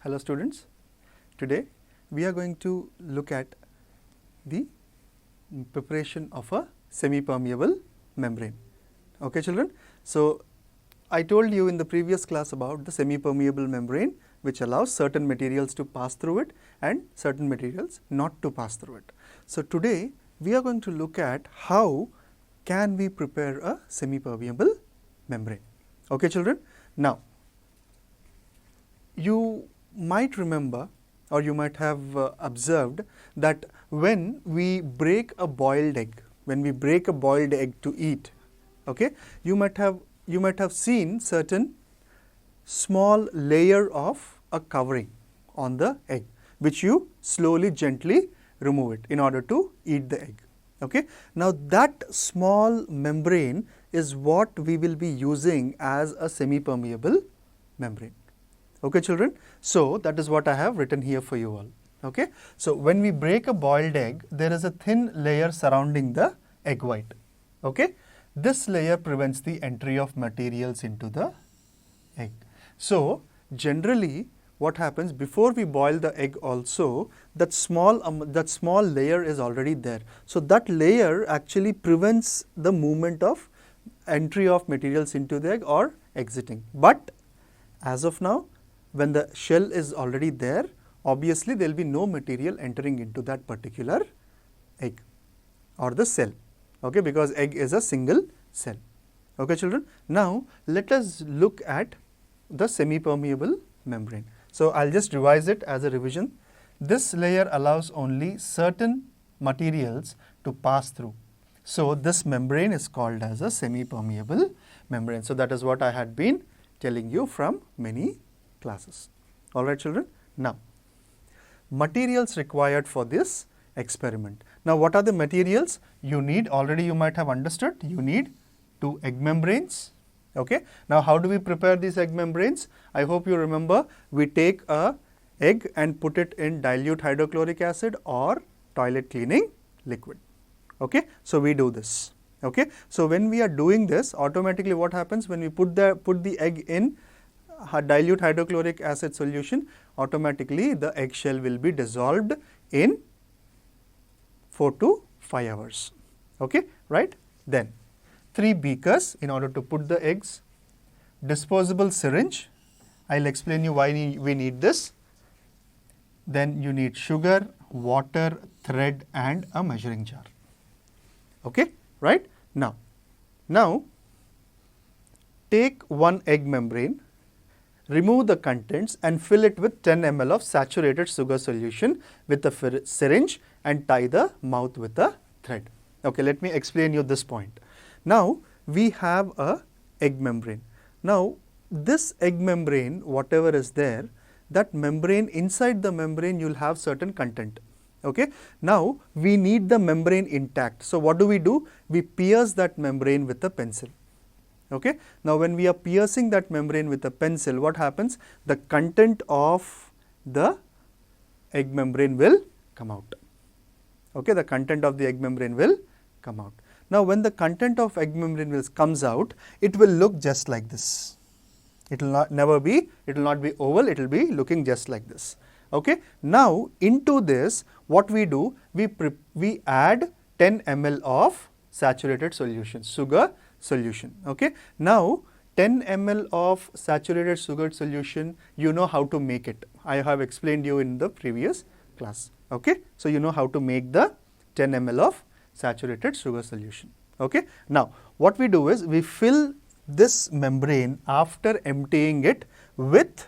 Hello students, today we are going to look at the preparation of a semi-permeable membrane. Okay children, so I told you in the previous class about the semi-permeable membrane which allows certain materials to pass through it and certain materials not to pass through it. So today we are going to look at how can we prepare a semi-permeable membrane. Okay children, now you might remember or you might have observed that when we break a boiled egg, to eat, okay, you might have seen certain small layer of a covering on the egg, which you slowly gently remove it in order to eat the egg. Okay, now that small membrane is what we will be using as a semi-permeable membrane. Okay children, so that is what I have written here for you all. Okay, so when we break a boiled egg, there is a thin layer surrounding the egg white. Okay, this layer prevents the entry of materials into the egg. So generally what happens, before we boil the egg also, that small layer is already there. So that layer actually prevents the movement of entry of materials into the egg or exiting. But as of now, when the shell is already there, obviously there will be no material entering into that particular egg or the cell, okay, because egg is a single cell. Okay children, now let us look at the semi-permeable membrane. So I'll just revise it as a revision. This layer allows only certain materials to pass through. So this membrane is called as a semi-permeable membrane. So that is what I had been telling you from many classes. Alright children, now materials required for this experiment. Now what are the materials you need? Already you might have understood, you need 2 egg membranes. Okay, now how do we prepare these egg membranes? I hope you remember, we take a egg and put it in dilute hydrochloric acid or toilet cleaning liquid. Okay, so we do this. Okay, so when we are doing this, automatically what happens, when we put the egg in dilute hydrochloric acid solution, automatically the eggshell will be dissolved in 4 to 5 hours. Okay, right? Then 3 beakers in order to put the eggs, disposable syringe, I'll explain you why we need this. Then you need sugar, water, thread and a measuring jar. Okay, right? Now take 1 egg membrane, remove the contents and fill it with 10 ml of saturated sugar solution with a syringe and tie the mouth with a thread. Okay, let me explain you this point. Now we have a egg membrane. Now this egg membrane, whatever is there, that membrane, inside the membrane you will have certain content. Okay, now we need the membrane intact. So what do? We pierce that membrane with a pencil. Okay, now when we are piercing that membrane with a pencil, what happens? The content of the egg membrane will come out. Okay, the content of the egg membrane will come out. Now when the content of egg membrane comes out, it will look just like this. It will not be oval, it will be looking just like this. Okay, now into this what we do, we add 10 ml of saturated solution, sugar solution. Okay, now 10 ml of saturated sugar solution, you know how to make it. I have explained you in the previous class. Okay, so you know how to make the 10 ml of saturated sugar solution. Okay, now what we do is we fill this membrane after emptying it with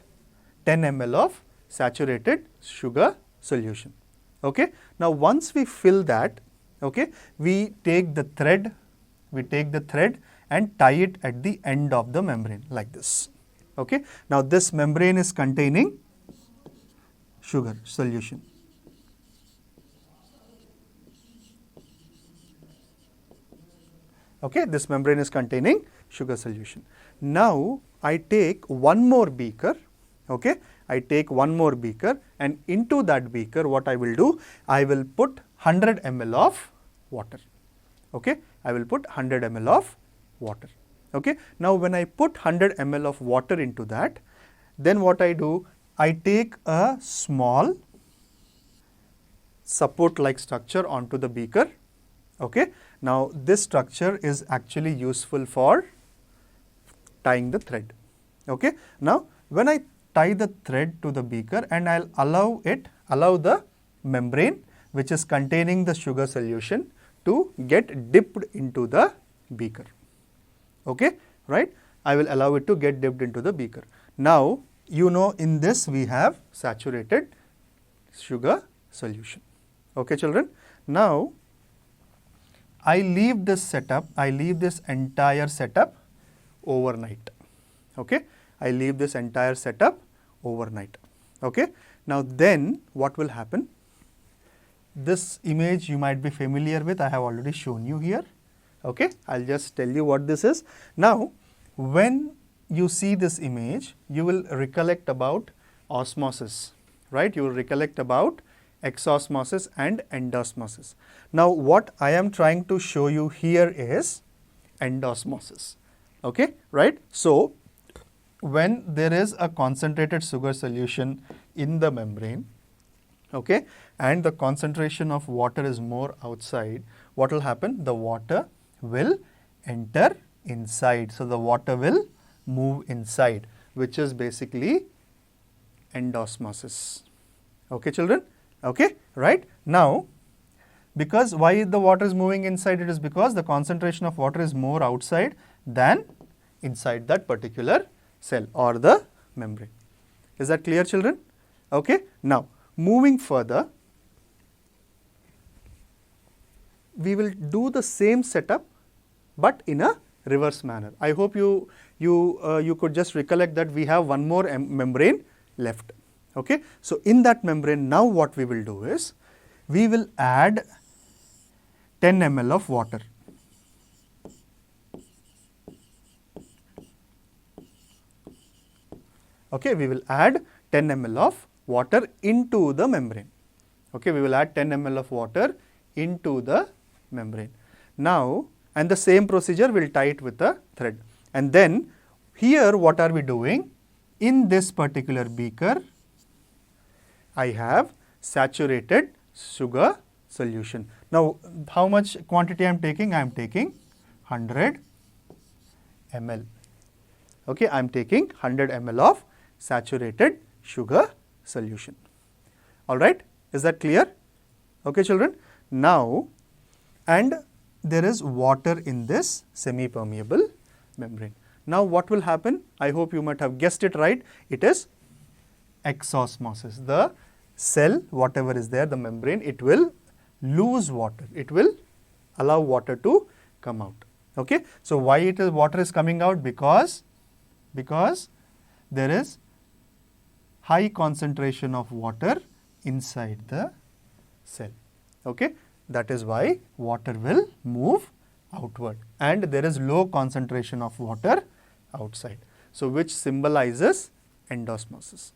10 ml of saturated sugar solution. Okay, now once we fill that, okay, we take the thread and tie it at the end of the membrane like this. Okay, now this membrane is containing sugar solution. Okay, this membrane is containing sugar solution. Now I take one more beaker. Okay, I take one more beaker and into that beaker what I will do, I will put 100 ml of water. Okay, I will put 100 ml of water. Okay, now when I put 100 ml of water into that, then what I do, I take a small support like structure onto the beaker. Okay. Now, this structure is actually useful for tying the thread. Okay. Now, when I tie the thread to the beaker and I'll allow the membrane which is containing the sugar solution to get dipped into the beaker. Okay, right? I will allow it to get dipped into the beaker. Now, you know, in this we have saturated sugar solution. Okay, children. Now, I leave this entire setup overnight. Okay, I leave this entire setup overnight. Okay. Now, then what will happen? This image you might be familiar with, I have already shown you here. Okay, I'll just tell you what this is. Now, when you see this image, you will recollect about osmosis, right? You will recollect about exosmosis and endosmosis. Now, what I am trying to show you here is endosmosis. Okay, right? So, when there is a concentrated sugar solution in the membrane, okay, and the concentration of water is more outside, what will happen? The water will enter inside. So, the water will move inside, which is basically endosmosis. Okay, children? Okay, right? Now, because why the water is moving inside? It is because the concentration of water is more outside than inside that particular cell or the membrane. Is that clear, children? Okay. Now, moving further, we will do the same setup but in a reverse manner. I hope you could just recollect that we have one more membrane left. Okay. So, in that membrane, now what we will do is, we will add 10 ml of water. Okay, we will add 10 ml of water into the membrane. Okay, we will add 10 ml of water into the membrane. Now, and the same procedure we will tie it with a thread. And then here what are we doing? In this particular beaker, I have saturated sugar solution. Now, how much quantity I am taking? I am taking 100 ml. Okay, I am taking 100 ml of saturated sugar solution. All right, is that clear? Okay, children. Now, and there is water in this semi-permeable membrane. Now, what will happen? I hope you might have guessed it right. It is exosmosis. The cell, whatever is there, the membrane, it will lose water. It will allow water to come out. Okay. So, why it is water is coming out? Because there is high concentration of water inside the cell. Okay. That is why water will move outward and there is low concentration of water outside. So, which symbolizes endosmosis.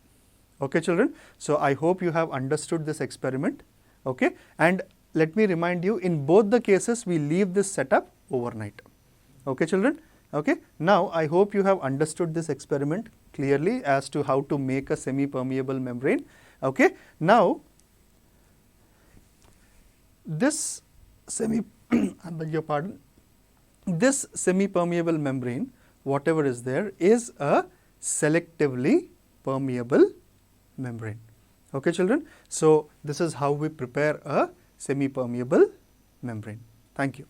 Okay, children. So, I hope you have understood this experiment. Okay. And let me remind you, in both the cases, we leave this setup overnight. Okay, children. Okay. Now, I hope you have understood this experiment clearly as to how to make a semi-permeable membrane. Okay. Now, this I beg your pardon, this semi-permeable membrane, whatever is there, is a selectively permeable membrane. Okay, children. So, this is how we prepare a semi-permeable membrane. Thank you.